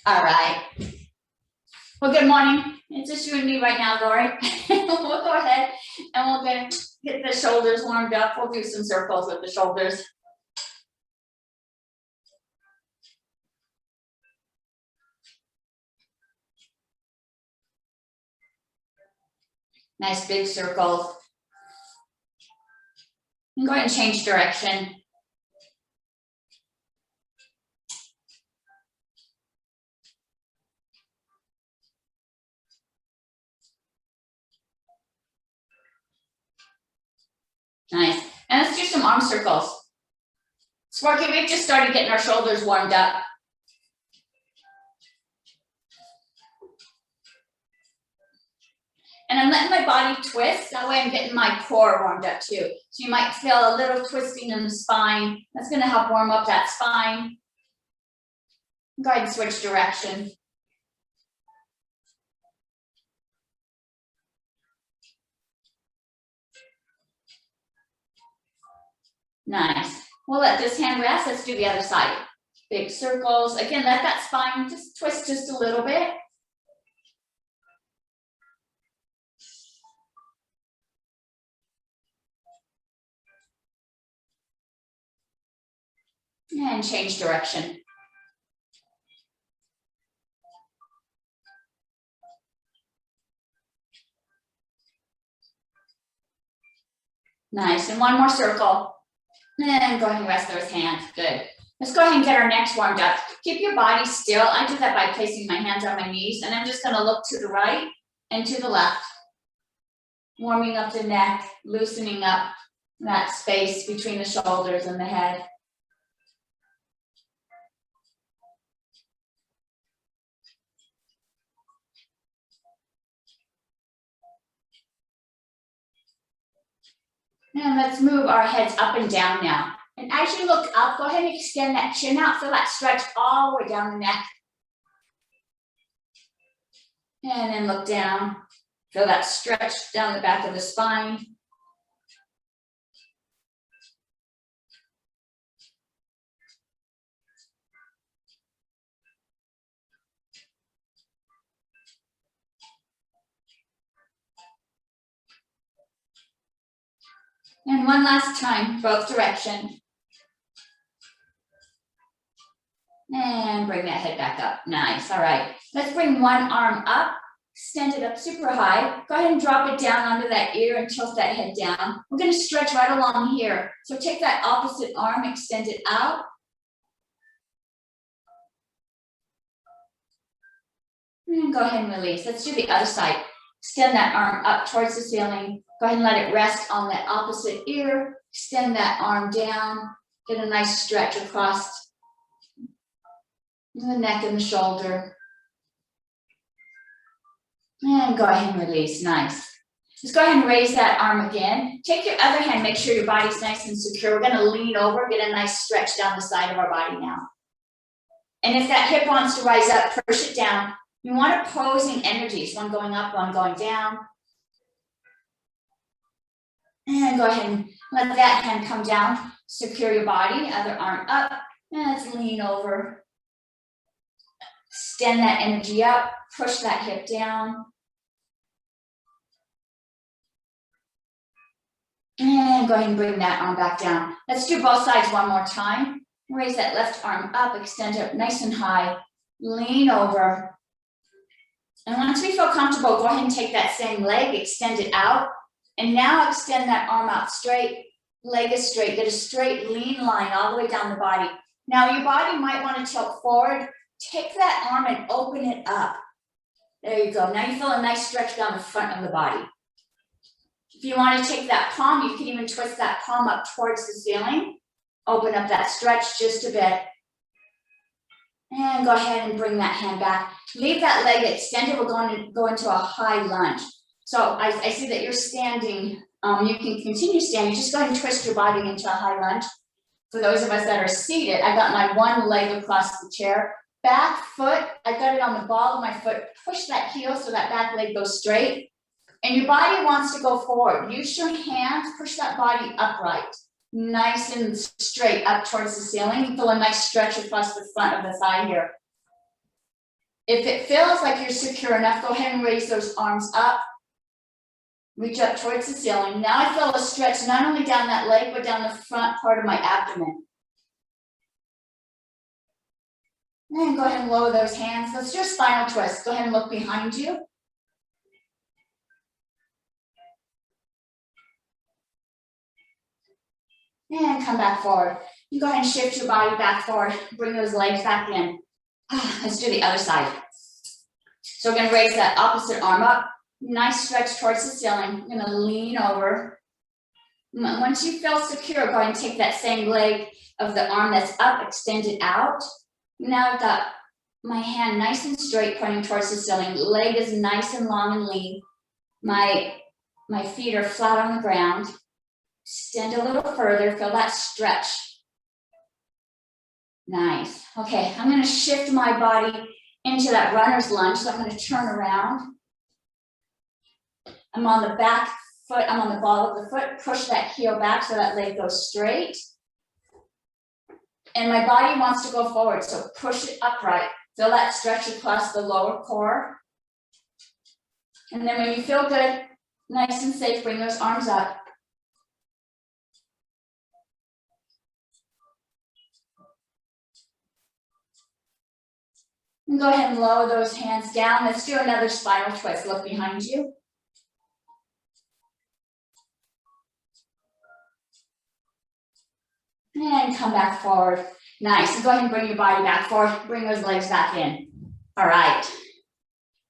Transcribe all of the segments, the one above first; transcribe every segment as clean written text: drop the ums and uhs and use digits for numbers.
All right. Well, good morning. It's just you and me right now, Lori. We'll go ahead and we'll get the shoulders warmed up. We'll do some circles with the shoulders. Nice big circles. And go ahead and change direction. Nice. And let's do some arm circles. Sparky, we've just started getting our shoulders warmed up. And I'm letting my body twist. That way I'm getting my core warmed up too. So you might feel a little twisting in the spine. That's going to help warm up that spine. Go ahead and switch direction. Nice. We'll let this hand rest. Let's do the other side. Big circles. Again, let that spine just twist just a little bit. And change direction. Nice. And one more circle. And go ahead and rest those hands. Good. Let's go ahead and get our necks warmed up. Keep your body still. I do that by placing my hands on my knees, and I'm just going to look to the right and to the left. Warming up the neck, loosening up that space between the shoulders and the head. And let's move our heads up and down now. And as you look up, go ahead and extend that chin out. Feel that stretch all the way down the neck. And then look down. Feel that stretch down the back of the spine. And one last time, both directions. And bring that head back up. Nice. All right. Let's bring one arm up, extend it up super high. Go ahead and drop it down under that ear and tilt that head down. We're going to stretch right along here. So take that opposite arm, extend it out. And go ahead and release. Let's do the other side. Extend that arm up towards the ceiling. Go ahead and let it rest on that opposite ear. Extend that arm down. Get a nice stretch across the neck and the shoulder. And go ahead and release. Nice. Just go ahead and raise that arm again. Take your other hand. Make sure your body's nice and secure. We're going to lean over. Get a nice stretch down the side of our body now. And if that hip wants to rise up, push it down. You want opposing energies, one going up, one going down. And go ahead and let that hand come down. Secure your body, other arm up. And let's lean over. Extend that energy up. Push that hip down. And go ahead and bring that arm back down. Let's do both sides one more time. Raise that left arm up, extend it nice and high. Lean over. And once we feel comfortable, go ahead and take that same leg, extend it out. And now extend that arm out straight, leg is straight. Get a straight lean line all the way down the body. Now your body might want to tilt forward. Take that arm and open it up. There you go. Now you feel a nice stretch down the front of the body. If you want to take that palm, you can even twist that palm up towards the ceiling. Open up that stretch just a bit. And go ahead and bring that hand back. Leave that leg extended. We're going to go into a high lunge. So I see that you're standing. You can continue standing. Just go ahead and twist your body into a high lunge. For those of us that are seated, I got my one leg across the chair. Back foot, I got it on the ball of my foot. Push that heel so that back leg goes straight. And your body wants to go forward. Use your hands, push that body upright. Nice and straight up towards the ceiling. Feel a nice stretch across the front of the thigh here. If it feels like you're secure enough, go ahead and raise those arms up. Reach up towards the ceiling. Now I feel a stretch not only down that leg, but down the front part of my abdomen. And go ahead and lower those hands. Let's do a spinal twist. Go ahead and look behind you. And come back forward. You go ahead and shift your body back forward. Bring those legs back in. Let's do the other side. So we're going to raise that opposite arm up. Nice stretch towards the ceiling. I'm going to lean over. Once you feel secure, go ahead and take that same leg of the arm that's up, extend it out. Now I've got my hand nice and straight pointing towards the ceiling. Leg is nice and long and lean. My feet are flat on the ground. Extend a little further, feel that stretch. Nice. Okay, I'm going to shift my body into that runner's lunge. So I'm going to turn around. I'm on the back foot, I'm on the ball of the foot. Push that heel back so that leg goes straight. And my body wants to go forward, so push it upright. Feel that stretch across the lower core. And then when you feel good, nice and safe, bring those arms up. And go ahead and lower those hands down. Let's do another spinal twist. Look behind you. And come back forward. Nice. And go ahead and bring your body back forward. Bring those legs back in. All right.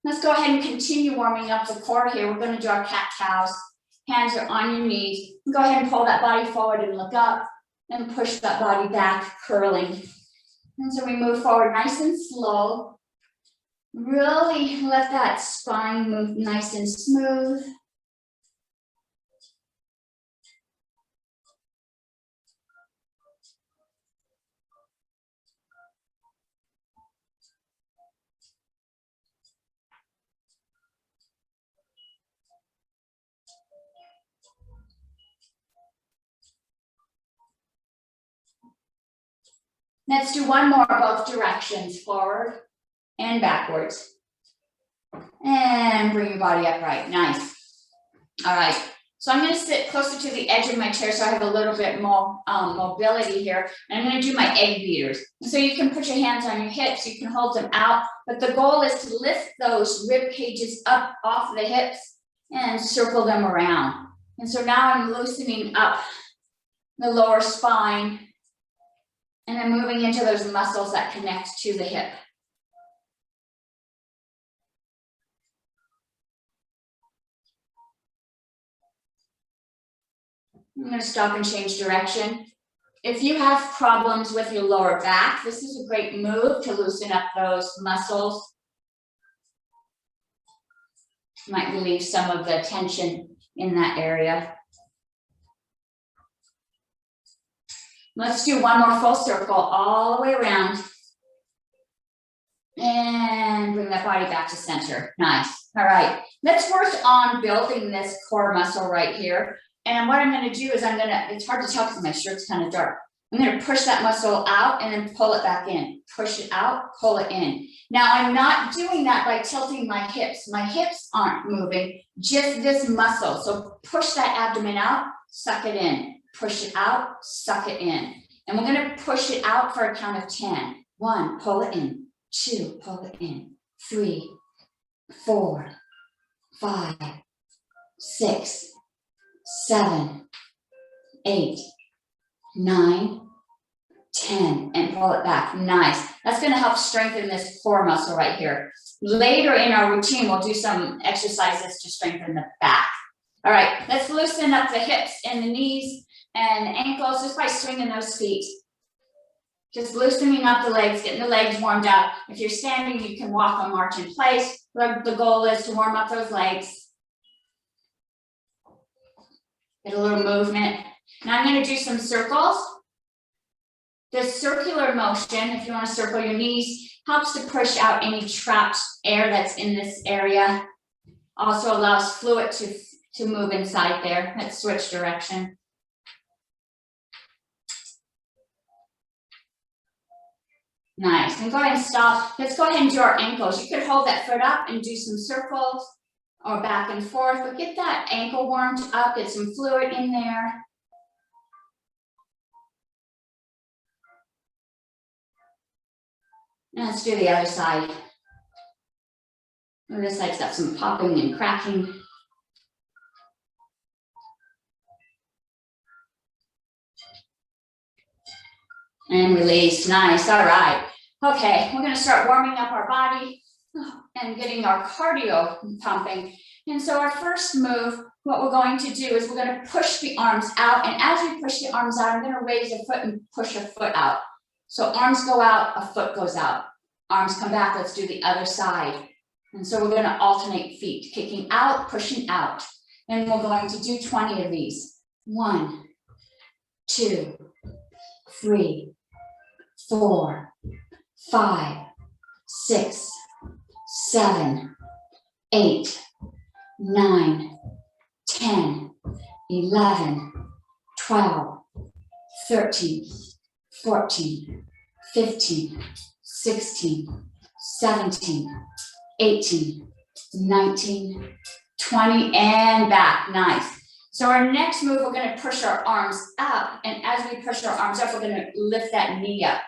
Let's go ahead and continue warming up the core here. We're going to do our cat-cows. Hands are on your knees. Go ahead and pull that body forward and look up. And push that body back, curling. And so we move forward nice and slow. Really let that spine move nice and smooth. Let's do one more both directions, forward and backwards. And bring your body upright, nice. All right, so I'm gonna sit closer to the edge of my chair so I have a little bit more mobility here. And I'm gonna do my egg beaters. And so you can put your hands on your hips, you can hold them out, but the goal is to lift those rib cages up off the hips and circle them around. And so now I'm loosening up the lower spine, and I'm moving into those muscles that connect to the hip. I'm going to stop and change direction. If you have problems with your lower back, this is a great move to loosen up those muscles. You might relieve some of the tension in that area. Let's do one more full circle all the way around. And bring that body back to center. Nice. All right. Let's work on building this core muscle right here. And what I'm going to do is it's hard to tell because my shirt's kind of dark. I'm going to push that muscle out and then pull it back in. Push it out, pull it in. Now I'm not doing that by tilting my hips. My hips aren't moving, just this muscle. So push that abdomen out, suck it in. Push it out, suck it in. And we're going to push it out for a count of 10. 1, pull it in. 2, pull it in. 3, 4, 5, 6, 7, 8, 9, 10, and pull it back. Nice. That's going to help strengthen this core muscle right here. Later in our routine, we'll do some exercises to strengthen the back. All right, let's loosen up the hips and the knees and ankles just by swinging those feet. Just loosening up the legs, getting the legs warmed up. If you're standing, you can walk or march in place. The goal is to warm up those legs. Get a little movement. Now I'm going to do some circles. The circular motion, if you want to circle your knees, helps to push out any trapped air that's in this area. Also allows fluid to move inside there. Let's switch direction. Nice. And go ahead and stop. Let's go ahead and do our ankles. You could hold that foot up and do some circles or back and forth, but get that ankle warmed up, get some fluid in there. And let's do the other side. This side's got some popping and cracking. And release, nice, all right. Okay, we're gonna start warming up our body and getting our cardio pumping. And so our first move, what we're going to do is we're gonna push the arms out. And as we push the arms out, I'm gonna raise a foot and push a foot out. So arms go out, a foot goes out. Arms come back, let's do the other side. And so we're gonna alternate feet, kicking out, pushing out. And we're going to do 20 of these. 1, 2, 3, 4, 5, 6, 7, 8, 9, 10, 11, 12, 13, 14, 15, 16, 17, 18, 19, 20, and back. Nice. So our next move, we're going to push our arms up. And as we push our arms up, we're going to lift that knee up.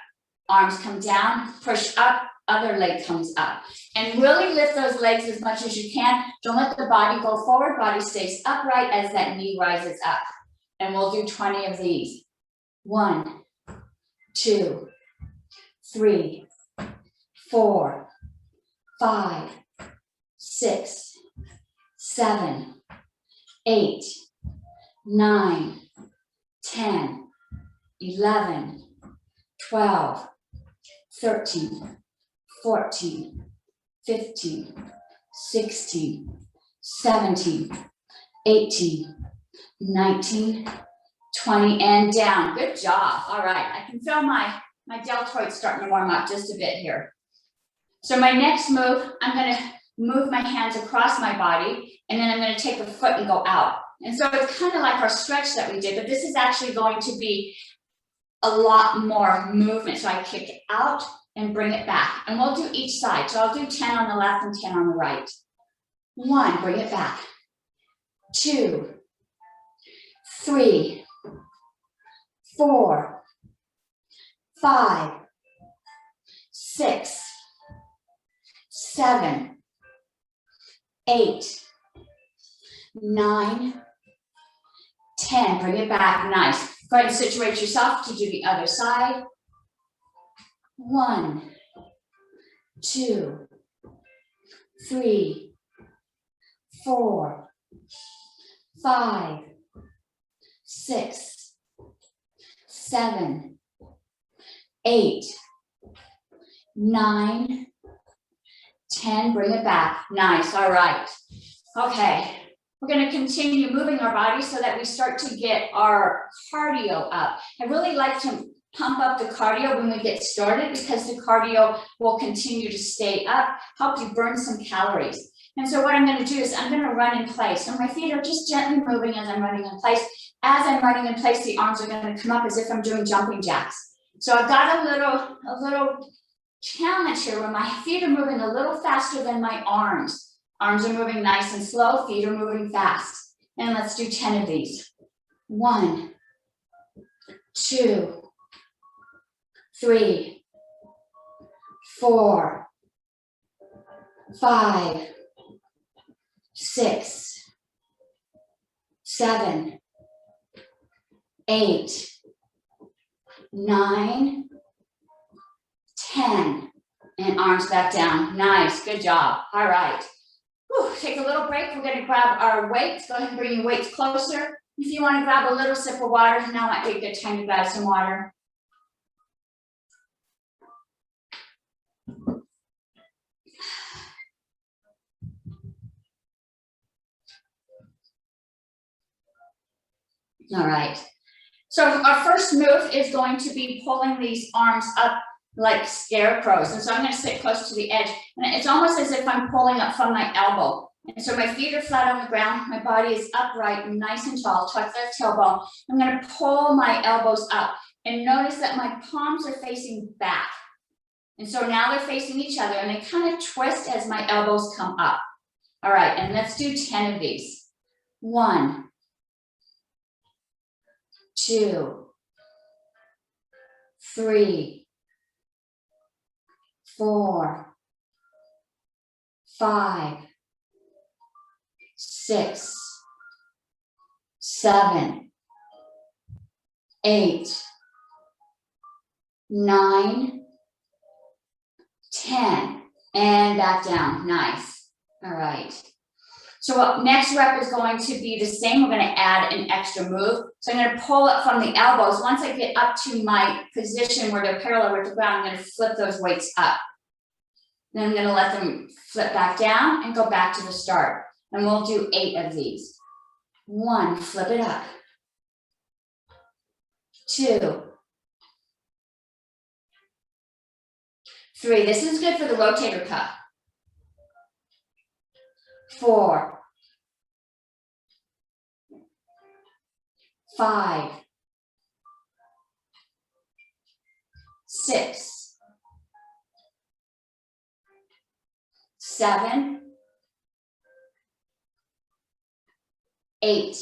Arms come down, push up, other leg comes up. And really lift those legs as much as you can. Don't let the body go forward. Body stays upright as that knee rises up. And we'll do 20 of these. 1, 2, 3, 4, 5, 6, 7, 8, 9, 10, 11, 12, 13, 14, 15, 16, 17, 18, 19, 20, and down. Good job. All right. I can feel my deltoids starting to warm up just a bit here. So my next move, I'm going to move my hands across my body, and then I'm going to take a foot and go out. And so it's kind of like our stretch that we did, but this is actually going to be a lot more movement. So I kick it out and bring it back. And we'll do each side. So I'll do 10 on the left and 10 on the right. 1, bring it back. 2, 3, 4, 5, 6, 7, 8, 9, 10. Bring it back. Nice. Go ahead and situate yourself to do the other side. 1, 2, 3, 4, 5, 6, 7, 8, 9, 10. Bring it back. Nice. All right. Okay. We're going to continue moving our body so that we start to get our cardio up. I really like to pump up the cardio when we get started because the cardio will continue to stay up, help you burn some calories. And so what I'm going to do is I'm going to run in place. So my feet are just gently moving as I'm running in place. As I'm running in place, the arms are going to come up as if I'm doing jumping jacks. So I've got a little challenge here where my feet are moving a little faster than my arms. Arms are moving nice and slow, feet are moving fast. And let's do 10 of these. 1, 2, 3, 4, 5, 6, 7, 8, 9, 10. And arms back down. Nice, good job. All right. Whew, take a little break. We're going to grab our weights. Go ahead and bring your weights closer. If you want to grab a little sip of water, now might be a good time to grab some water. All right. So our first move is going to be pulling these arms up like scarecrows. And so I'm going to sit close to the edge. And it's almost as if I'm pulling up from my elbow. And so my feet are flat on the ground. My body is upright and nice and tall. Tuck that tailbone. I'm going to pull my elbows up. And notice that my palms are facing back. And so now they're facing each other and they kind of twist as my elbows come up. All right, and let's do 10 of these. 1, 2, 3, 4, 5, 6, 7, 8, 9, 10, and back down. Nice. All right. So next rep is going to be the same. We're going to add an extra move. So I'm going to pull up from the elbows. Once I get up to my position where they're parallel with the ground, I'm going to flip those weights up. Then I'm going to let them flip back down and go back to the start. And we'll do 8 of these. 1, flip it up. 2, 3. This is good for the rotator cuff. 4, 5, 6, 7, 8,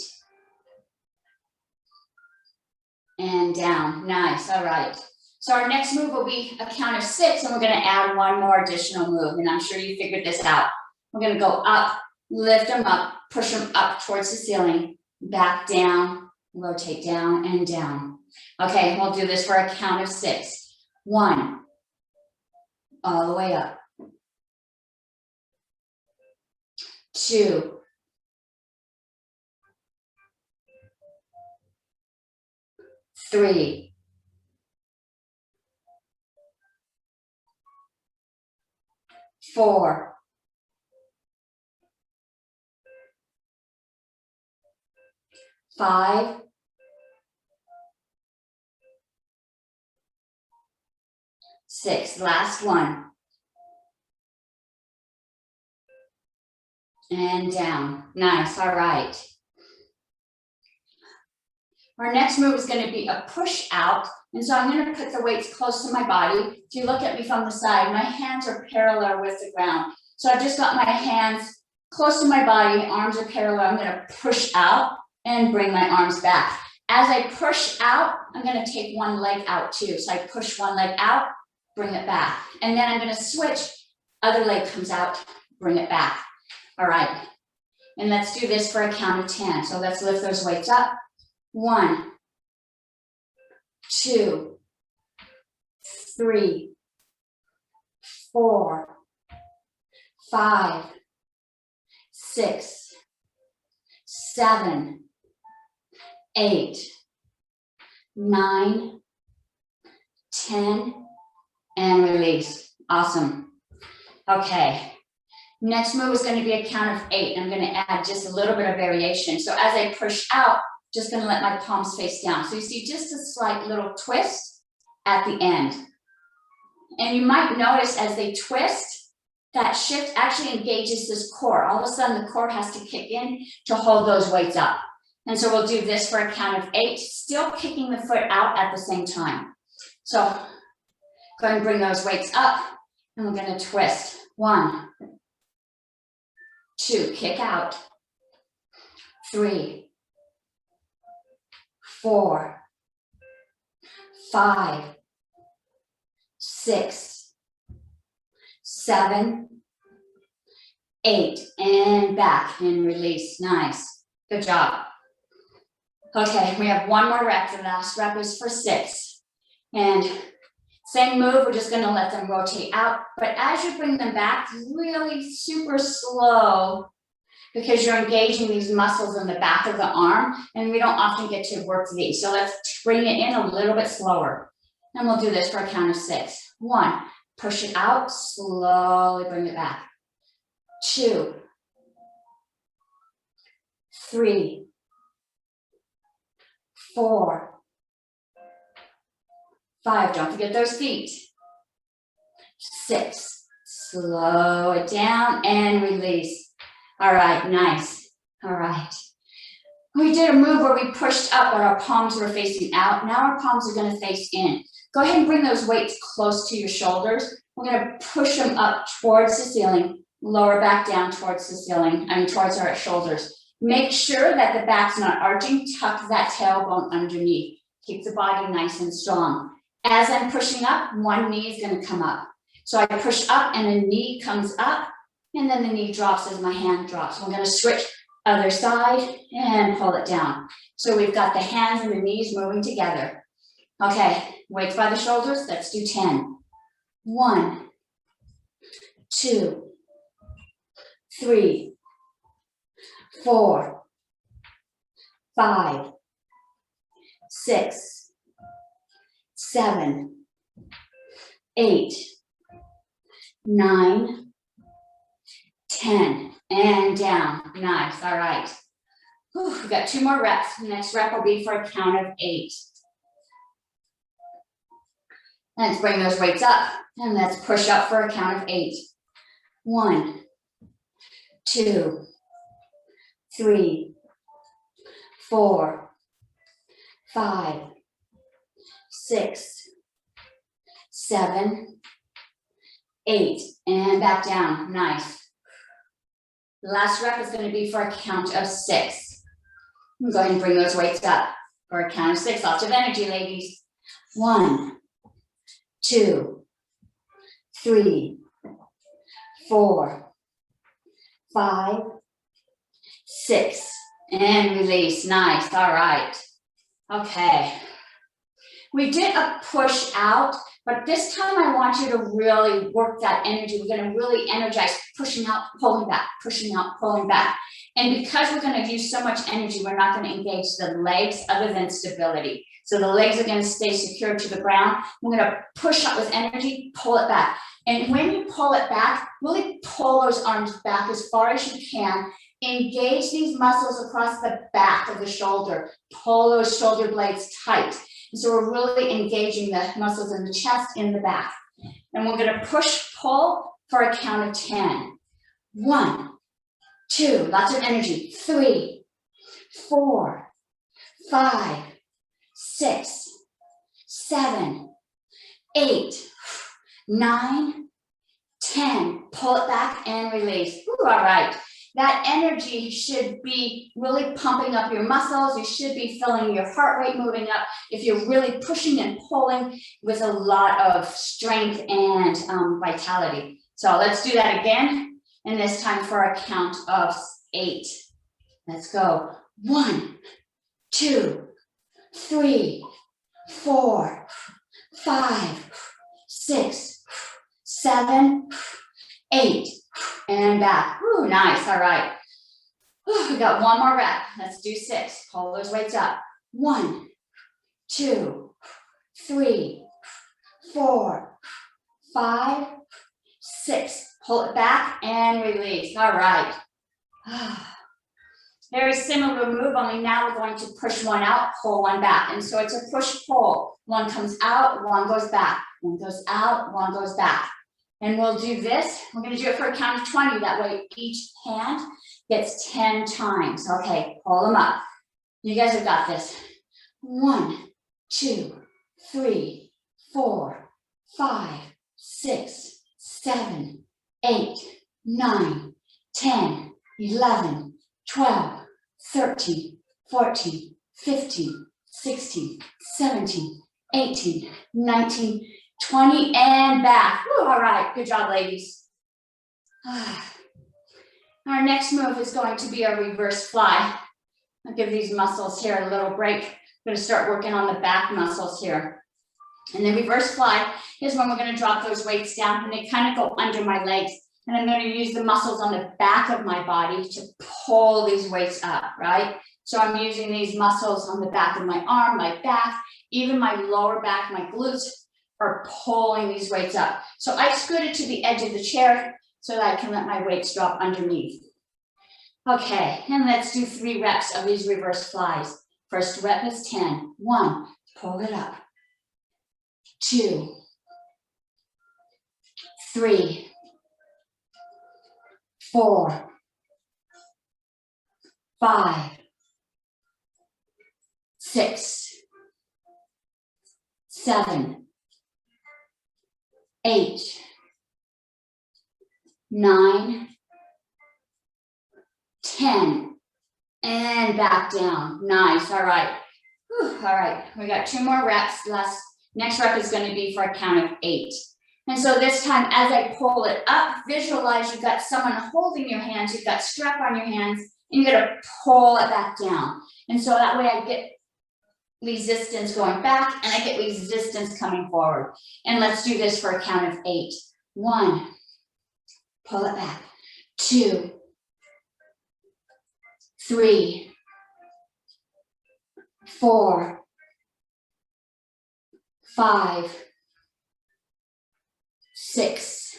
and down. Nice. All right. So our next move will be a count of 6, and we're going to add one more additional move. And I'm sure you figured this out. We're going to go up, lift them up, push them up towards the ceiling, back down, rotate down and down. Okay, we'll do this for a count of 6. 1, all the way up. 2, 3, 4, 5, 6, last one. And down. Nice. All right. Our next move is going to be a push out. And so I'm going to put the weights close to my body. If you look at me from the side, my hands are parallel with the ground. So I've just got my hands close to my body, arms are parallel. I'm going to push out and bring my arms back. As I push out, I'm going to take one leg out too. So I push one leg out, bring it back. And then I'm going to switch. Other leg comes out, bring it back. All right. And let's do this for a count of 10. So let's lift those weights up. 1, 2, 3, 4, 5, 6, 7, 8, 9, 10, and release. Awesome. Okay. Next move is going to be a count of 8. I'm going to add just a little bit of variation. So as I push out, just going to let my palms face down. So you see just a slight little twist at the end. And you might notice as they twist, that shift actually engages this core. All of a sudden, the core has to kick in to hold those weights up. And so we'll do this for a count of 8, still kicking the foot out at the same time. So go ahead and bring those weights up, and we're going to twist. 1, 2, kick out. 3, 4, 5, 6, 7, 8, and back and release. Nice. Good job. Okay, we have one more rep. The last rep is for 6. And same move, we're just going to let them rotate out. But as you bring them back, really super slow, because you're engaging these muscles in the back of the arm, and we don't often get to work these. So let's bring it in a little bit slower. And we'll do this for a count of 6. 1, push it out, slowly bring it back. 2, 3, 4, 5, don't forget those feet. 6, slow it down and release. All right, nice. All right. We did a move where we pushed up, but our palms were facing out. Now our palms are going to face in. Go ahead and bring those weights close to your shoulders. We're gonna push them up towards the ceiling, lower back down towards the ceiling, towards our shoulders. Make sure that the back's not arching, tuck that tailbone underneath. Keep the body nice and strong. As I'm pushing up, one knee is gonna come up. So I push up and the knee comes up, and then the knee drops as my hand drops. We're gonna switch other side and pull it down. So we've got the hands and the knees moving together. Okay, weights by the shoulders, let's do 10. 1, 2, 3, 4, 5, 6, 7, 8, 9, 10, and down. Nice, all right. Whew, we've got 2 more reps. The next rep will be for a count of 8. Let's bring those weights up, and let's push up for a count of 8. 1, 2, 3, 4, 5, 6, 7, 8, and back down. Nice. The last rep is going to be for a count of 6. I'm going to bring those weights up for a count of 6. Lots of energy, ladies. 1, 2, 3, 4, 5, 6, and release. Nice. All right. Okay. We did a push out, but this time I want you to really work that energy. We're going to really energize, pushing out, pulling back, pushing out, pulling back. And because we're going to use so much energy, we're not going to engage the legs other than stability. So the legs are going to stay secure to the ground. We're going to push up with energy, pull it back. And when you pull it back, really pull those arms back as far as you can. Engage these muscles across the back of the shoulder. Pull those shoulder blades tight. And so we're really engaging the muscles in the chest, in the back. And we're going to push, pull for a count of 10. 1, 2, lots of energy. 3, 4, 5, 6, 7, 8, 9, 10. Pull it back and release. Ooh, all right. That energy should be really pumping up your muscles. You should be feeling your heart rate moving up if you're really pushing and pulling with a lot of strength and vitality. So let's do that again. And this time for a count of 8. Let's go. 1, 2, 3, 4, 5, 6, 7, 8. And back. Ooh, nice. All right. Ooh, we got 1 more rep. Let's do 6. Pull those weights up. 1, 2, 3, 4, 5, 6. Pull it back and release. All right. Very similar move, only now we're going to push one out, pull one back. And so it's a push-pull. One comes out, one goes back. One goes out, one goes back. And we'll do this. We're going to do it for a count of 20. That way each hand gets 10 times. Okay, pull them up. You guys have got this. 1, 2, 3, 4, 5, 6, 7, 8, 9, 10, 11, 12, 13, 14, 15, 16, 17, 18, 19, 20, and back. Ooh, all right, good job, ladies. Our next move is going to be a reverse fly. I'll give these muscles here a little break. I'm going to start working on the back muscles here. And the reverse fly is when we're going to drop those weights down and they kind of go under my legs. And I'm going to use the muscles on the back of my body to pull these weights up, right? So I'm using these muscles on the back of my arm, my back, even my lower back, my glutes are pulling these weights up. So I scooted to the edge of the chair so that I can let my weights drop underneath. Okay, and let's do 3 reps of these reverse flies. First rep is 10. 1, pull it up. 2, 3, 4, 5, 6, 7, 8, 9, 10, and back down. Nice, all right. Whew, all right, we got 2 more reps. Next rep is going to be for a count of 8. And so this time, as I pull it up, visualize you've got someone holding your hands, you've got strap on your hands, and you're going to pull it back down. And so that way I get resistance going back and I get resistance coming forward. And let's do this for a count of 8. 1, pull it back. 2, 3, 4, 5, 6,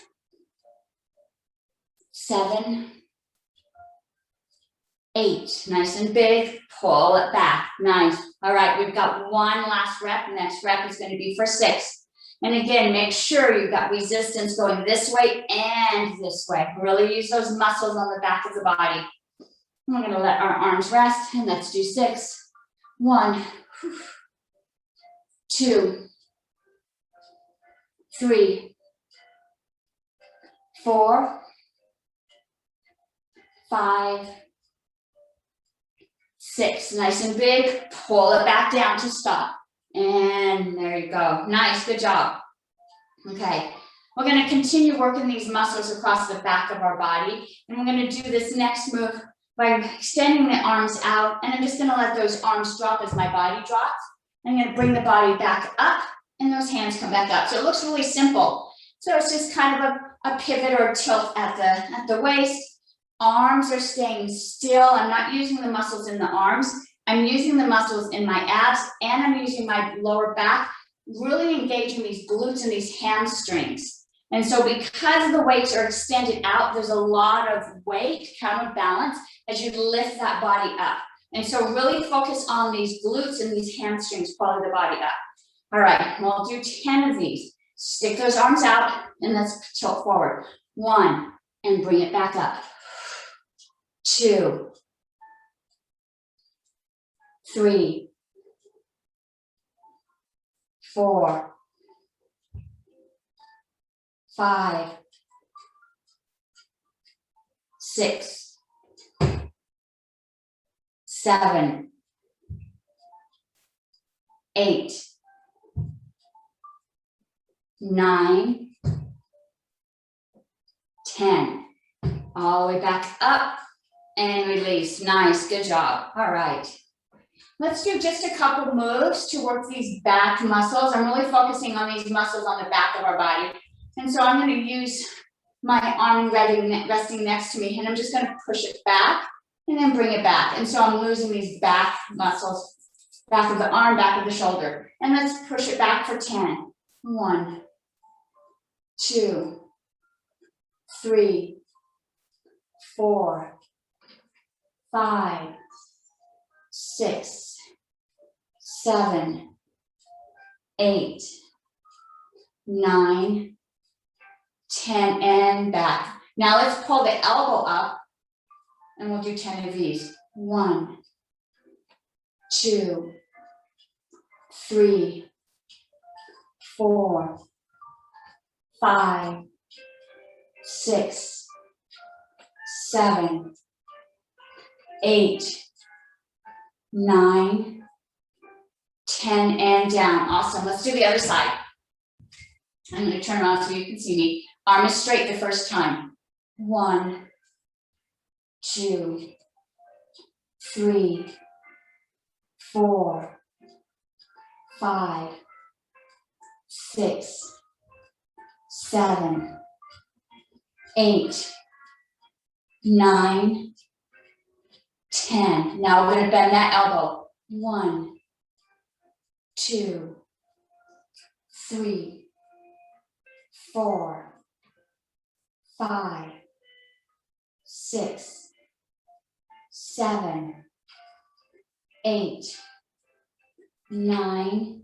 7, 8. Nice and big. Pull it back. Nice. All right, we've got 1 last rep. Next rep is going to be for 6. And again, make sure you've got resistance going this way and this way. Really use those muscles on the back of the body. We're going to let our arms rest, and let's do 6. 1, 2, 3, 4, 5, 6. Nice and big. Pull it back down to stop. And there you go. Nice. Good job. Okay. We're going to continue working these muscles across the back of our body. And we're going to do this next move by extending the arms out. And I'm just going to let those arms drop as my body drops. I'm going to bring the body back up and those hands come back up. So it looks really simple. So it's just kind of a pivot or a tilt at the waist. Arms are staying still. I'm not using the muscles in the arms. I'm using the muscles in my abs and I'm using my lower back, really engaging these glutes and these hamstrings. And so because the weights are extended out, there's a lot of weight, counterbalance, as you lift that body up. And so really focus on these glutes and these hamstrings, pulling the body up. All right, we'll do 10 of these. Stick those arms out and let's tilt forward. 1, and bring it back up. 2, 3, 4, 5, 6, 7, 8, 9, 10. All the way back up and release. Nice, good job. All right. Let's do just a couple moves to work these back muscles. I'm really focusing on these muscles on the back of our body. And so I'm going to use my arm resting next to me, and I'm just going to push it back and then bring it back. And so I'm losing these back muscles, back of the arm, back of the shoulder. And let's push it back for 10. 1, 2, 3, 4, 5, 6, 7, 8, 9, 10, and back. Now let's pull the elbow up and we'll do 10 of these. 1, 2, 3, 4, 5, 6, 7, 8, 9, 10, and down. Awesome. Let's do the other side. I'm going to turn around so you can see me. Arm is straight the first time. 1, 2, 3, 4, 5, 6, 7, 8, 9, 10. Now we're going to bend that elbow. 1, 2, 3, 4, 5, 6, 7, 8, 9,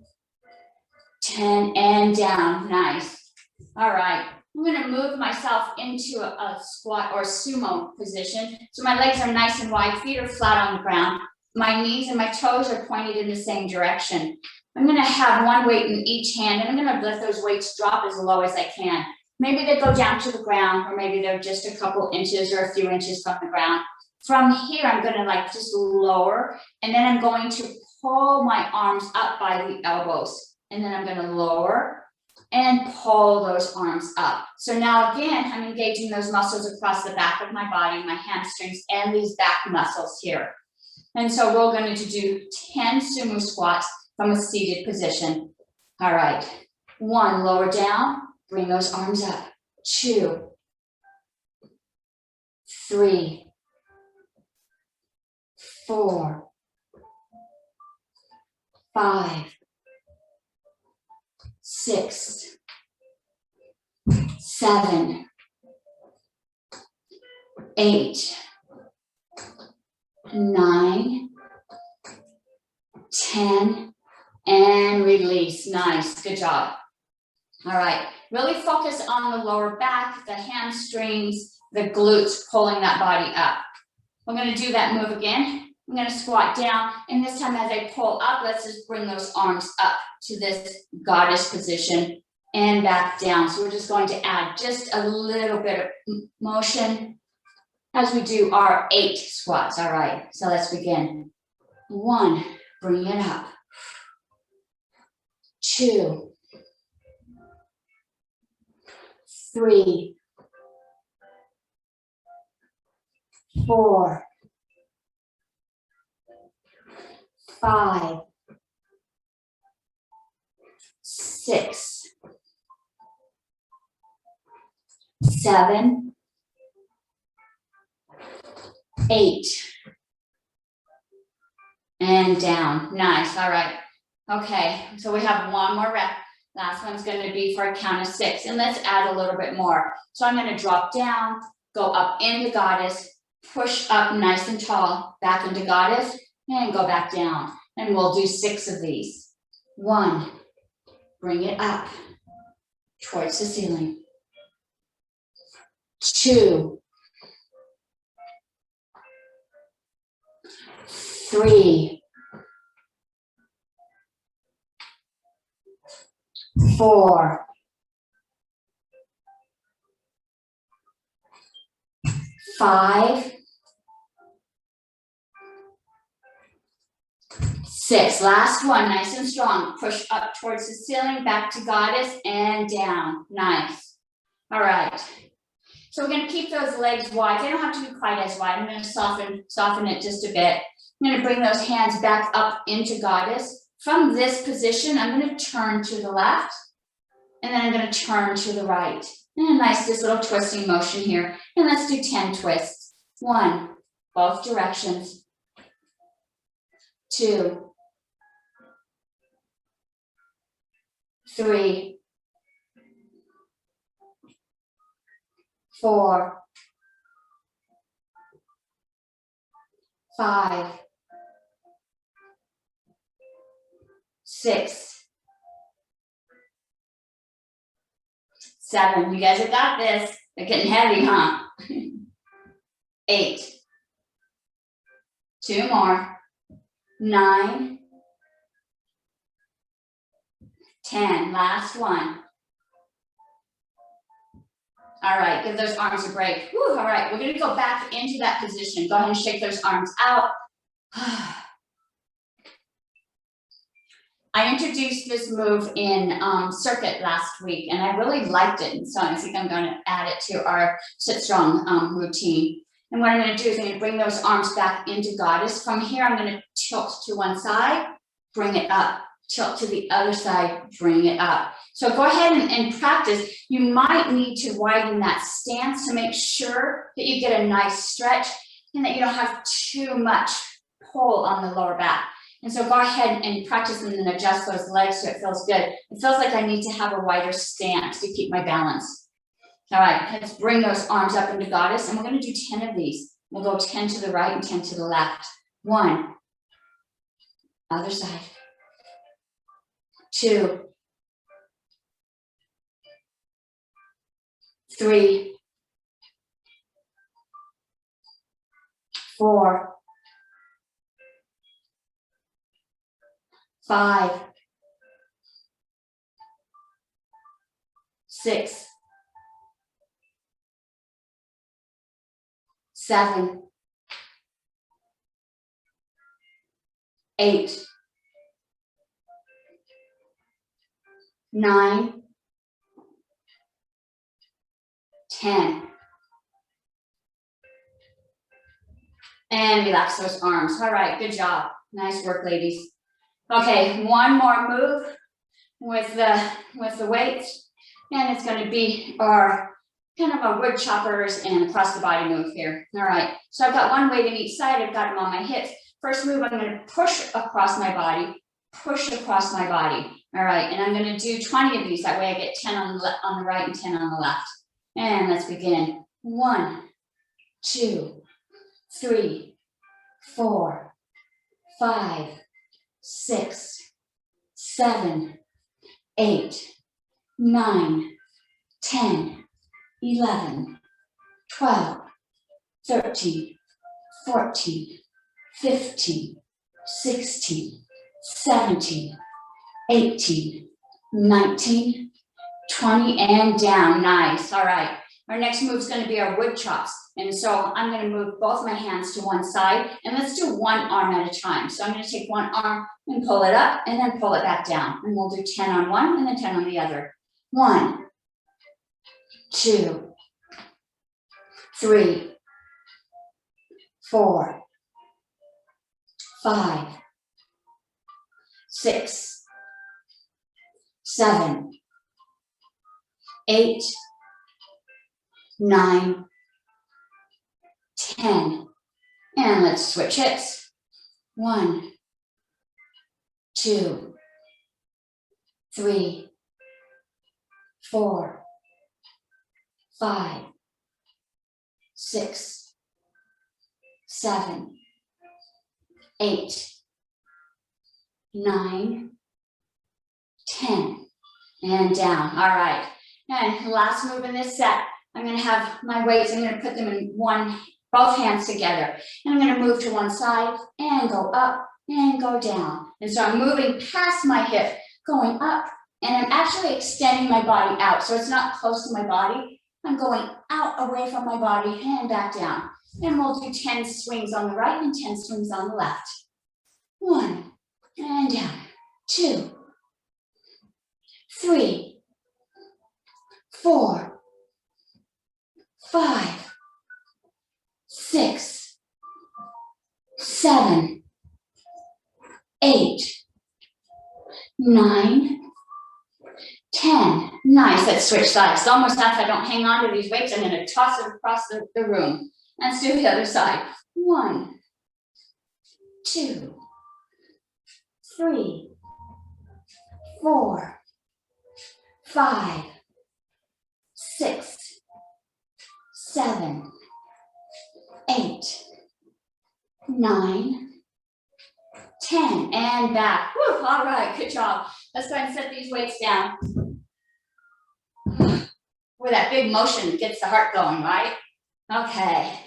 10, and down. Nice. All right. I'm going to move myself into a squat or sumo position. So my legs are nice and wide, feet are flat on the ground. My knees and my toes are pointed in the same direction. I'm going to have one weight in each hand, and I'm going to let those weights drop as low as I can. Maybe they go down to the ground, or maybe they're just a couple inches or a few inches from the ground. From here, I'm gonna like just lower, and then I'm going to pull my arms up by the elbows. And then I'm gonna lower and pull those arms up. So now again, I'm engaging those muscles across the back of my body, my hamstrings, and these back muscles here. And so we're going to do 10 sumo squats from a seated position. All right, 1, lower down, bring those arms up. 2, 3, 4, 5, 6, 7, 8, 9, 10, and release. Nice, good job. All right, really focus on the lower back, the hamstrings, the glutes, pulling that body up. We're gonna do that move again. I'm gonna squat down, and this time as I pull up, let's just bring those arms up to this goddess position and back down. So we're just going to add just a little bit of motion as we do our 8 squats. All right, so let's begin. 1, bring it up. 2, 3, 4, 5, 6, 7, 8, and down. Nice. All right. Okay, so we have one more rep. Last one's going to be for a count of 6, and let's add a little bit more. So I'm going to drop down, go up into goddess, push up nice and tall, back into goddess, and go back down. And we'll do 6 of these. 1, bring it up towards the ceiling. 2, 3, 4, 5, 6. Last one, nice and strong. Push up towards the ceiling, back to goddess, and down. Nice. All right. So we're going to keep those legs wide. They don't have to be quite as wide. I'm going to soften it just a bit. I'm going to bring those hands back up into goddess. From this position, I'm going to turn to the left, and then I'm going to turn to the right. And a nice, this little twisting motion here. And let's do 10 twists. 1, both directions. 2, 3, 4, 5, 6, 7. You guys have got this. They're getting heavy, huh? 8. 2 more. 9. 10. Last one. All right, give those arms a break. Whew, all right, we're gonna go back into that position. Go ahead and shake those arms out. I introduced this move in circuit last week, and I really liked it. And so I think I'm going to add it to our sit strong routine. And what I'm going to do is I'm going to bring those arms back into goddess. From here, I'm going to tilt to one side, bring it up, tilt to the other side, bring it up. So go ahead and practice. You might need to widen that stance to make sure that you get a nice stretch and that you don't have too much pull on the lower back. And so go ahead and practice and then adjust those legs so it feels good. It feels like I need to have a wider stance to keep my balance. All right, let's bring those arms up into goddess, and we're going to do 10 of these. We'll go 10 to the right and 10 to the left. 1, other side. 2, 3, 4, 5, 6, 7, 8, 9, 10. And relax those arms. All right, good job. Nice work, ladies. Okay, one more move with the weights, and it's going to be our kind of a wood choppers and across the body move here. All right, so I've got one weight in each side. I've got them on my hips. First move, I'm going to push across my body, push across my body. All right, and I'm going to do 20 of these. That way I get 10 on the right and 10 on the left. And let's begin. 1, 2, 3, 4, 5, 6, 7, 8, 9, 10, 11, 12, 13, 14, 15, 16, 17, 18, 19, 20, and down. Nice. All right. Our next move is going to be our wood chops. And so I'm going to move both my hands to one side, and let's do one arm at a time. So I'm going to take one arm and pull it up and then pull it back down. And we'll do 10 on one and then 10 on the other. 1, 2, 3, 4, 5, 6, 7, 8, 9, 10. And let's switch hips. 1, 2, 3, 4, 5, 6, 7, 8, 9, 10. And down. All right. And last move in this set, I'm going to have my weights, I'm going to put them in both hands together. And I'm going to move to one side and go up and go down. And so I'm moving past my hip, going up, and I'm actually extending my body out. So it's not close to my body. I'm going out away from my body and back down. And we'll do 10 swings on the right and 10 swings on the left. 1, and down. 2, 3, 4, 5, 6, 7, 8, 9, 10. Nice. Let's switch sides. It's almost as if I don't hang on to these weights. I'm going to toss it across the room. Let's do the other side. 1, 2, 3, 4, 5, 6, 7, 8, 9, 10, and back. Woo, all right, good job. Let's go ahead and set these weights down. Where that big motion gets the heart going, right? Okay,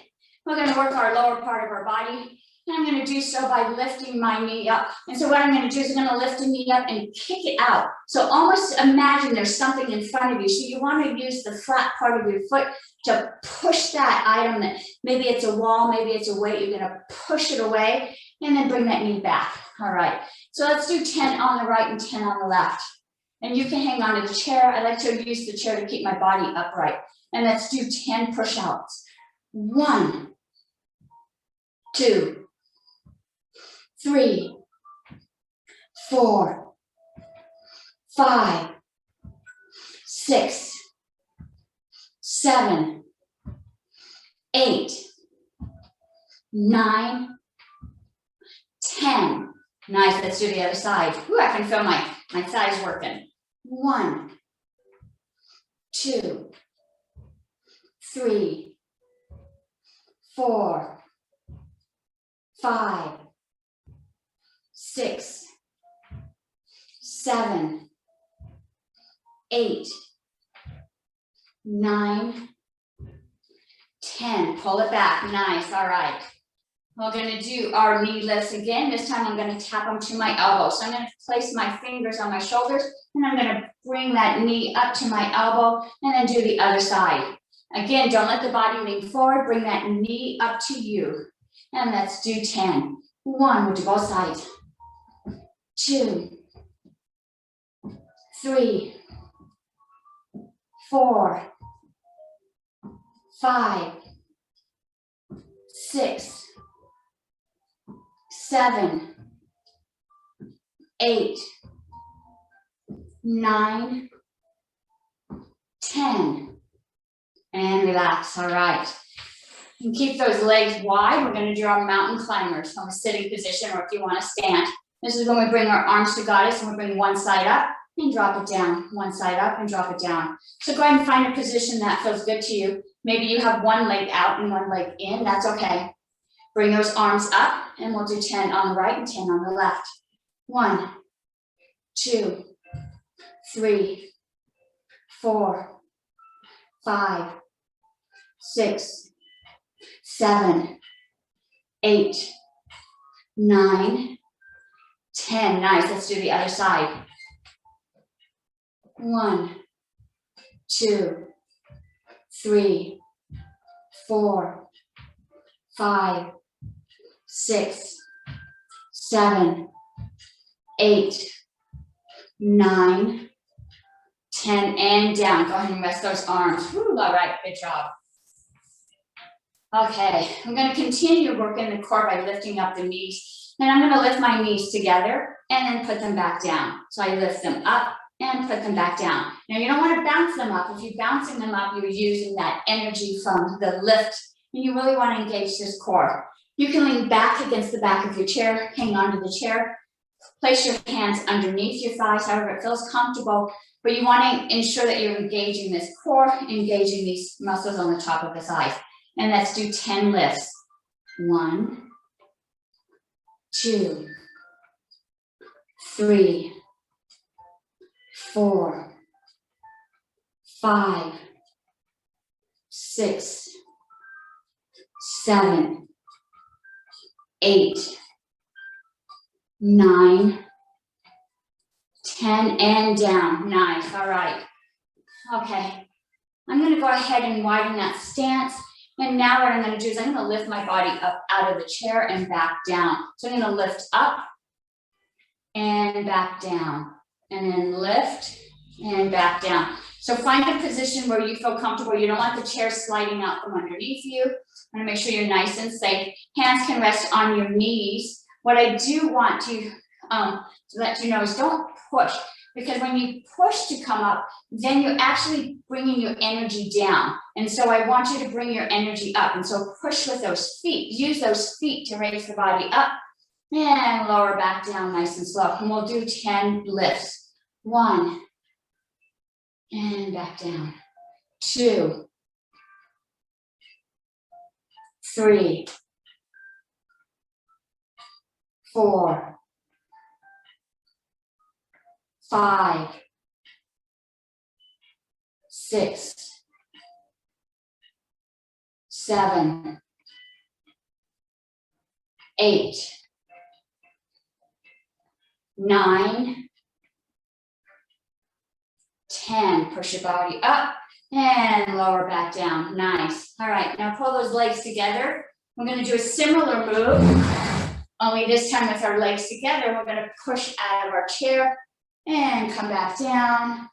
we're going to work our lower part of our body. And I'm going to do so by lifting my knee up. And so what I'm going to do is I'm going to lift the knee up and kick it out. So almost imagine there's something in front of you. So you want to use the flat part of your foot to push that item that maybe it's a wall, maybe it's a weight. You're going to push it away and then bring that knee back. All right. So let's do 10 on the right and 10 on the left. And you can hang on to the chair. I like to use the chair to keep my body upright. And let's do 10 push-outs. 1, 2, 3, 4, 5, 6, 7, 8, 9, 10. Nice. Let's do the other side. Ooh, I can feel my thighs working. 1, 2, 3, 4, 5, 6, 7, 8, 9, 10. Pull it back. Nice. All right. We're going to do our knee lifts again. This time I'm going to tap them to my elbow. So I'm going to place my fingers on my shoulders and I'm going to bring that knee up to my elbow and then do the other side. Again, don't let the body lean forward. Bring that knee up to you. And let's do 10. 1, we'll do both sides. 2, 3, 4, 5, 6, 7, 8, 9, 10. And relax, all right. And keep those legs wide. We're gonna do our mountain climbers from a sitting position, or if you wanna stand. This is when we bring our arms to goddess and we bring one side up and drop it down, one side up and drop it down. So go ahead and find a position that feels good to you. Maybe you have one leg out and one leg in, that's okay. Bring those arms up and we'll do 10 on the right and 10 on the left. 1, 2, 3, 4, 5, 6, 7, 8, 9, 10. Nice, let's do the other side. 1, 2, 3, 4, 5, 6, 7, 8, 9, 10, and down. Go ahead and rest those arms. Woo, all right, good job. Okay, I'm going to continue working the core by lifting up the knees. And I'm going to lift my knees together and then put them back down. So I lift them up and put them back down. Now you don't want to bounce them up. If you're bouncing them up, you're using that energy from the lift, and you really want to engage this core. You can lean back against the back of your chair, hang on to the chair, place your hands underneath your thighs, however it feels comfortable, but you want to ensure that you're engaging this core, engaging these muscles on the top of the thighs. And let's do 10 lifts. 1, 2, 3, 4, 5, 6, 7, 8, 9, 10, and down. Nice, all right. Okay, I'm gonna go ahead and widen that stance. And now what I'm gonna do is I'm gonna lift my body up out of the chair and back down. So I'm gonna lift up and back down, and then lift and back down. So find a position where you feel comfortable. You don't want the chair sliding out from underneath you. I'm gonna make sure you're nice and safe. Hands can rest on your knees. What I do want to let you know is don't push, because when you push to come up, then you're actually bringing your energy down. And so I want you to bring your energy up. And so push with those feet. Use those feet to raise the body up and lower back down nice and slow. And we'll do 10 lifts. 1, and back down. 2, 3, 4, 5, 6, 7, 8, 9, 10. Push your body up and lower back down. Nice. All right, now pull those legs together. We're going to do a similar move, only this time with our legs together. We're going to push out of our chair and come back down.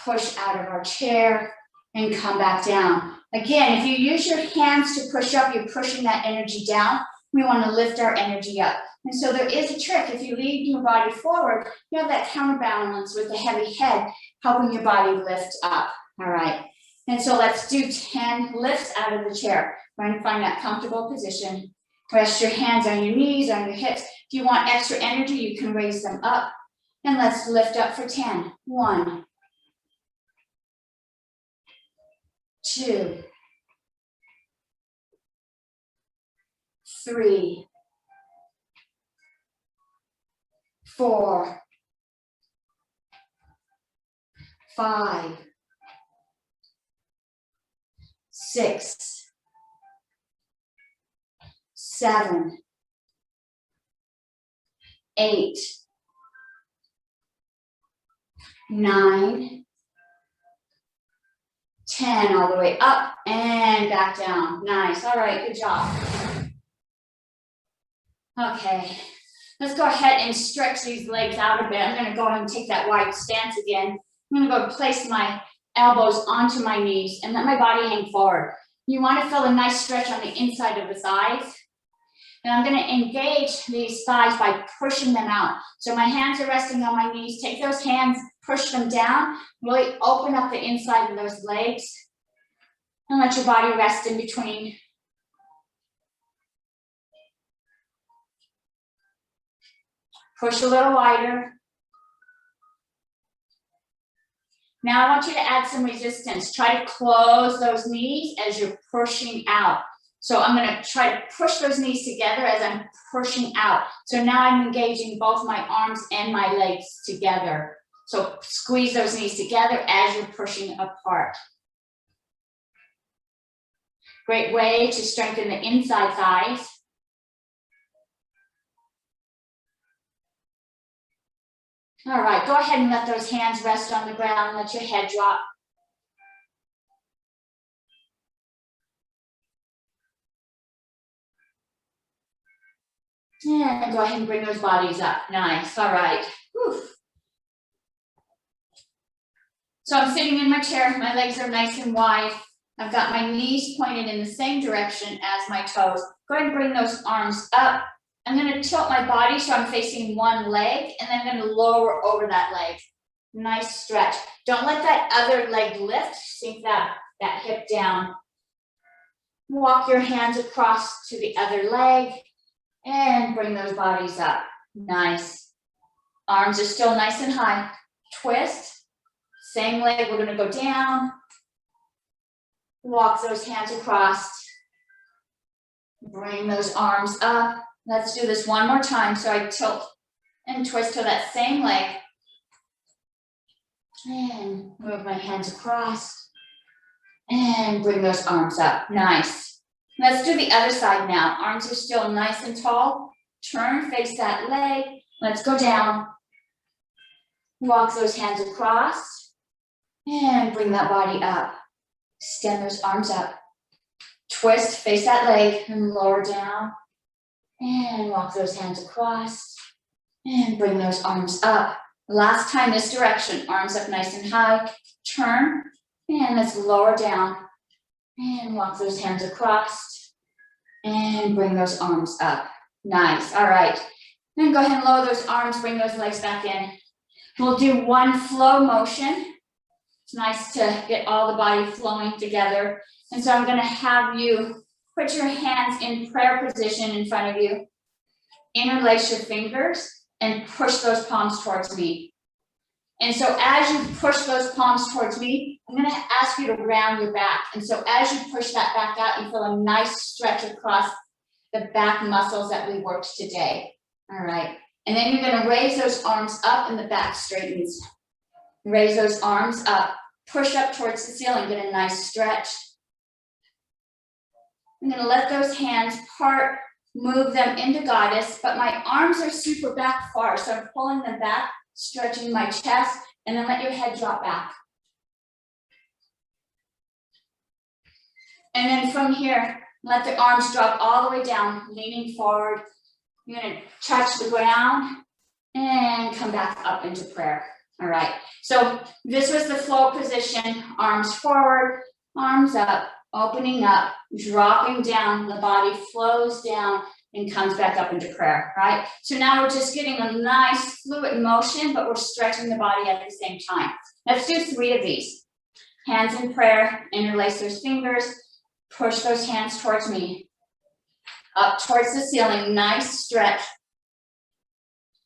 Push out of our chair and come back down. Again, if you use your hands to push up, you're pushing that energy down. We want to lift our energy up. And so there is a trick. If you lead your body forward, you have that counterbalance with the heavy head, helping your body lift up. All right. And so let's do 10 lifts out of the chair. Try and find that comfortable position. Rest your hands on your knees, on your hips. If you want extra energy, you can raise them up. And let's lift up for 10. 1, 2, 3, 4, 5, 6, 7, 8, 9, 10, all the way up and back down. Nice. All right, good job. Okay, let's go ahead and stretch these legs out a bit. I'm going to go ahead and take that wide stance again. I'm going to go place my elbows onto my knees and let my body hang forward. You want to feel a nice stretch on the inside of the thighs. And I'm going to engage these thighs by pushing them out. So my hands are resting on my knees. Take those hands, push them down, really open up the inside of those legs and let your body rest in between. Push a little wider. Now I want you to add some resistance. Try to close those knees as you're pushing out. So I'm going to try to push those knees together as I'm pushing out. So now I'm engaging both my arms and my legs together. So squeeze those knees together as you're pushing apart. Great way to strengthen the inside thighs. All right, go ahead and let those hands rest on the ground. Let your head drop. And go ahead and bring those bodies up. Nice, all right. Whew. So I'm sitting in my chair, my legs are nice and wide. I've got my knees pointed in the same direction as my toes. Go ahead and bring those arms up. I'm going to tilt my body so I'm facing one leg, and then I'm going to lower over that leg. Nice stretch. Don't let that other leg lift. Sink that hip down. Walk your hands across to the other leg and bring those bodies up. Nice. Arms are still nice and high. Twist. Same leg, we're going to go down. Walk those hands across. Bring those arms up. Let's do this one more time. So I tilt and twist to that same leg. And move my hands across. And bring those arms up. Nice. Let's do the other side now. Arms are still nice and tall. Turn, face that leg. Let's go down. Walk those hands across. And bring that body up. Extend those arms up. Twist, face that leg and lower down. And walk those hands across. And bring those arms up. Last time this direction. Arms up nice and high. Turn. And let's lower down. And walk those hands across. And bring those arms up. Nice. All right. Then go ahead and lower those arms. Bring those legs back in. We'll do one flow motion. It's nice to get all the body flowing together. And so I'm going to have you put your hands in prayer position in front of you. Interlace your fingers and push those palms towards me. And so as you push those palms towards me, I'm going to ask you to round your back. And so as you push that back out, you feel a nice stretch across the back muscles that we worked today. All right. And then you're going to raise those arms up and the back straightens. Raise those arms up. Push up towards the ceiling. Get a nice stretch. I'm going to let those hands part, move them into goddess, but my arms are super back far. So I'm pulling them back, stretching my chest, and then let your head drop back. And then from here, let the arms drop all the way down, leaning forward. You're going to touch the ground and come back up into prayer. All right. So this was the flow position. Arms forward, arms up, opening up, dropping down. The body flows down and comes back up into prayer, right? So now we're just getting a nice fluid motion, but we're stretching the body at the same time. Let's do 3 of these. Hands in prayer, interlace those fingers, push those hands towards me. Up towards the ceiling, nice stretch.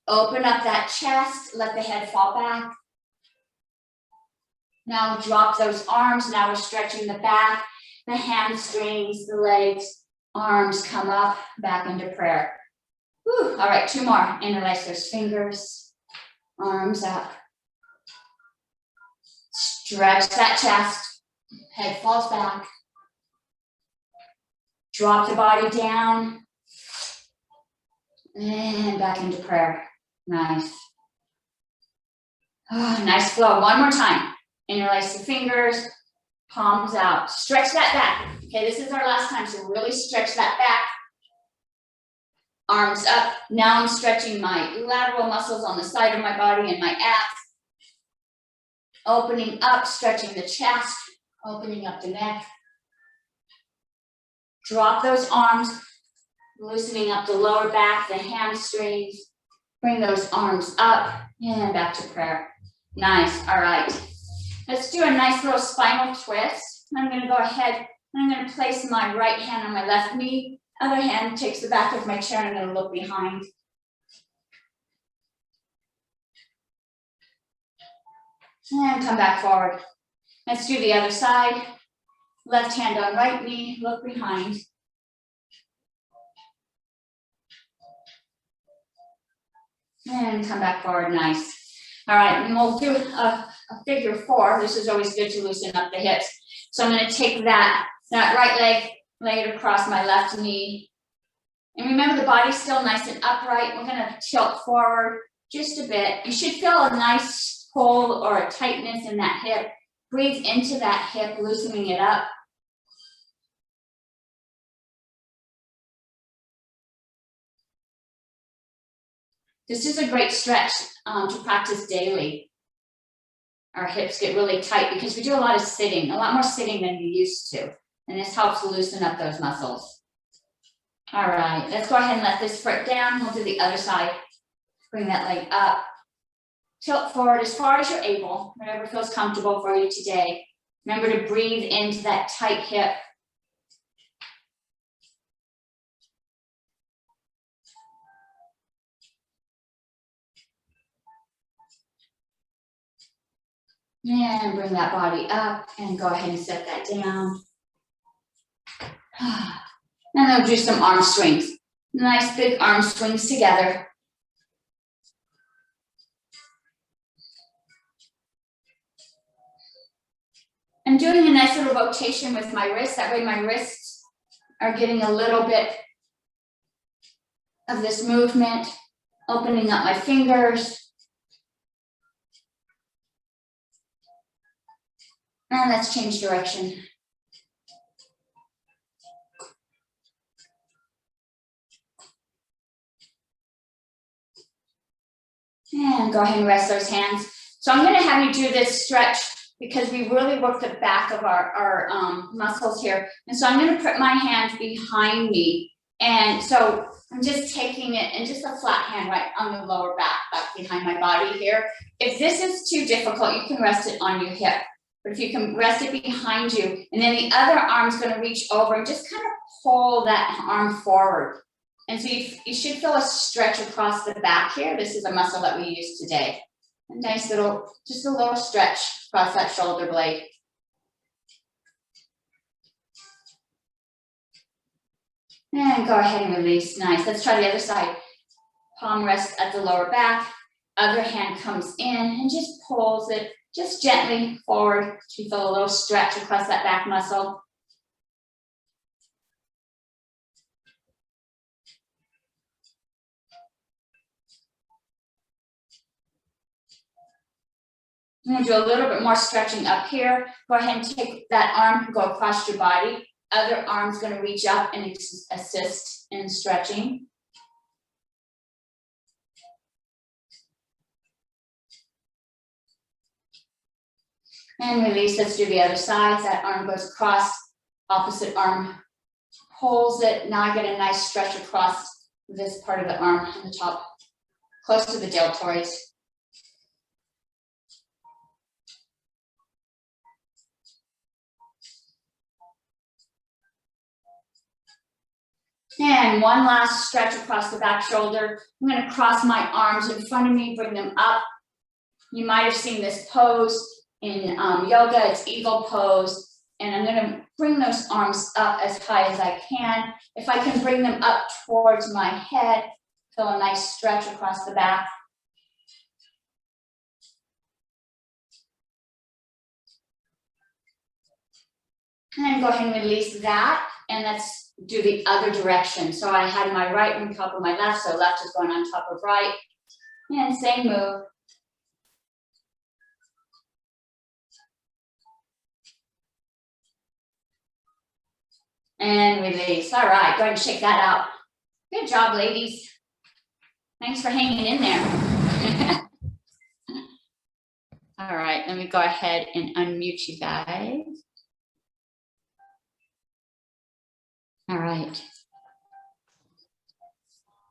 Open up that chest, let the head fall back. Now drop those arms. Now we're stretching the back, the hamstrings, the legs, arms come up, back into prayer. Whew. All right, 2 more. Interlace those fingers, arms up. Stretch that chest, head falls back. Drop the body down and back into prayer. Nice. Oh, nice flow. One more time. Interlace the fingers, palms out. Stretch that back. Okay, this is our last time, so really stretch that back. Arms up. Now I'm stretching my lateral muscles on the side of my body and my abs. Opening up, stretching the chest, opening up the neck. Drop those arms, loosening up the lower back, the hamstrings. Bring those arms up and back to prayer. Nice, all right. Let's do a nice little spinal twist. I'm gonna go ahead and I'm gonna place my right hand on my left knee. Other hand takes the back of my chair and I'm gonna look behind. And come back forward. Let's do the other side. Left hand on right knee, look behind. And come back forward, nice. All right, and we'll do a figure 4. This is always good to loosen up the hips. So I'm gonna take that right leg, lay it across my left knee. And remember the body's still nice and upright. We're gonna tilt forward just a bit. You should feel a nice pull or a tightness in that hip. Breathe into that hip, loosening it up. This is a great stretch to practice daily. Our hips get really tight because we do a lot of sitting, a lot more sitting than we used to. And this helps loosen up those muscles. All right, let's go ahead and let this foot down. We'll do the other side. Bring that leg up. Tilt forward as far as you're able, whatever feels comfortable for you today. Remember to breathe into that tight hip. And bring that body up and go ahead and set that down. And then we'll do some arm swings. Nice big arm swings together. I'm doing a nice little rotation with my wrists. That way my wrists are getting a little bit of this movement, opening up my fingers. And let's change direction. And go ahead and rest those hands. So I'm gonna have you do this stretch because we really work the back of our muscles here. And so I'm gonna put my hands behind me. And so I'm just taking it and just a flat hand right on the lower back behind my body here. If this is too difficult, you can rest it on your hip. But if you can rest it behind you, and then the other arm's gonna reach over and just kind of pull that arm forward. And so you should feel a stretch across the back here. This is a muscle that we use today. A nice little, just a little stretch across that shoulder blade. And go ahead and release, nice. Let's try the other side. Palm rests at the lower back. Other hand comes in and just pulls it just gently forward. So you feel a little stretch across that back muscle. I'm gonna do a little bit more stretching up here. Go ahead and take that arm, go across your body. Other arm's gonna reach up and assist in stretching. And release, let's do the other side. That arm goes across, opposite arm pulls it. Now I get a nice stretch across this part of the arm on the top, close to the deltoids. And one last stretch across the back shoulder. I'm gonna cross my arms in front of me, bring them up. You might have seen this pose in yoga, it's eagle pose. And I'm gonna bring those arms up as high as I can. If I can bring them up towards my head, feel a nice stretch across the back. And then go ahead and release that. And let's do the other direction. So I had my right on top of my left, so left is going on top of right. And same move. And release. All right, go ahead and shake that out. Good job, ladies. Thanks for hanging in there. All right, let me go ahead and unmute you guys. All right.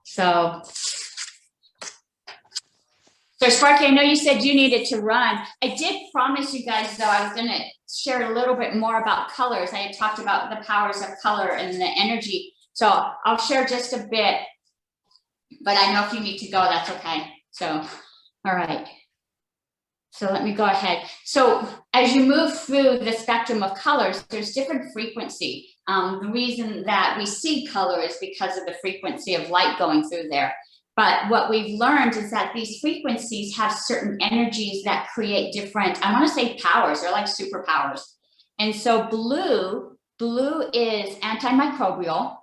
So Sparky, I know you said you needed to run. I did promise you guys, though, I was going to share a little bit more about colors. I had talked about the powers of color and the energy. So I'll share just a bit, but I know if you need to go, that's okay. So, all right. So let me go ahead. So as you move through the spectrum of colors, there's different frequency. The reason that we see color is because of the frequency of light going through there. But what we've learned is that these frequencies have certain energies that create different, I want to say powers, they're like superpowers. And so blue is antimicrobial,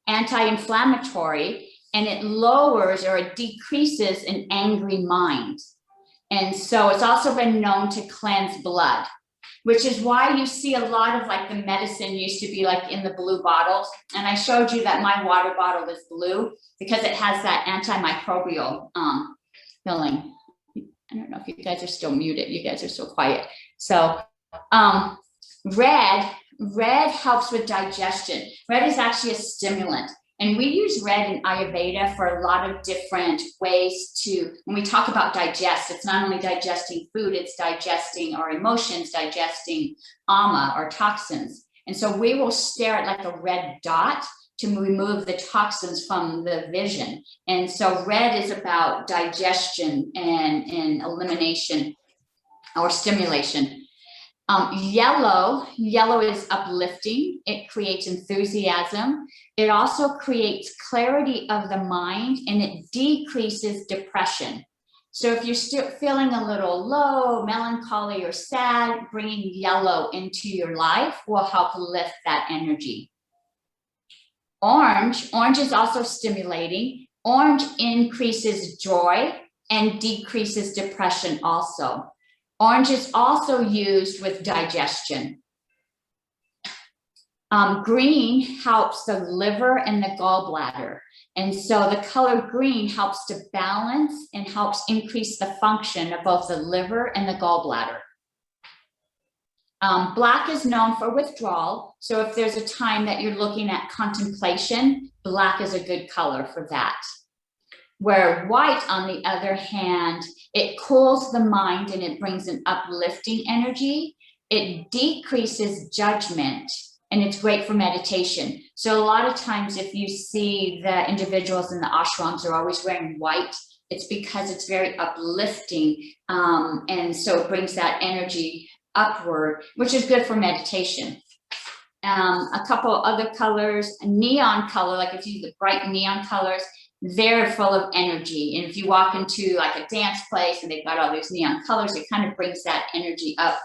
anti-inflammatory, and it lowers or it decreases an angry mind. And so it's also been known to cleanse blood, which is why you see a lot of like the medicine used to be like in the blue bottles. And I showed you that my water bottle is blue because it has that antimicrobial filling. I don't know if you guys are still muted. You guys are so quiet. So red helps with digestion. Red is actually a stimulant. And we use red in Ayurveda for a lot of different ways to, when we talk about digest, it's not only digesting food, it's digesting our emotions, digesting ama or toxins. And so we will stare at like a red dot to remove the toxins from the vision. And so red is about digestion and elimination or stimulation. Yellow is uplifting. It creates enthusiasm. It also creates clarity of the mind and it decreases depression. So if you're still feeling a little low, melancholy or sad, bringing yellow into your life will help lift that energy. Orange is also stimulating. Orange increases joy and decreases depression also. Orange is also used with digestion. Green helps the liver and the gallbladder. And so the color green helps to balance and helps increase the function of both the liver and the gallbladder. Black is known for withdrawal. So if there's a time that you're looking at contemplation, black is a good color for that. Where white, on the other hand, it cools the mind and it brings an uplifting energy. It decreases judgment and it's great for meditation. So a lot of times if you see the individuals in the ashrams are always wearing white, it's because it's very uplifting. And so it brings that energy upward, which is good for meditation. A couple other colors, a neon color, like if you use the bright neon colors, they're full of energy. And if you walk into like a dance place and they've got all these neon colors, it kind of brings that energy up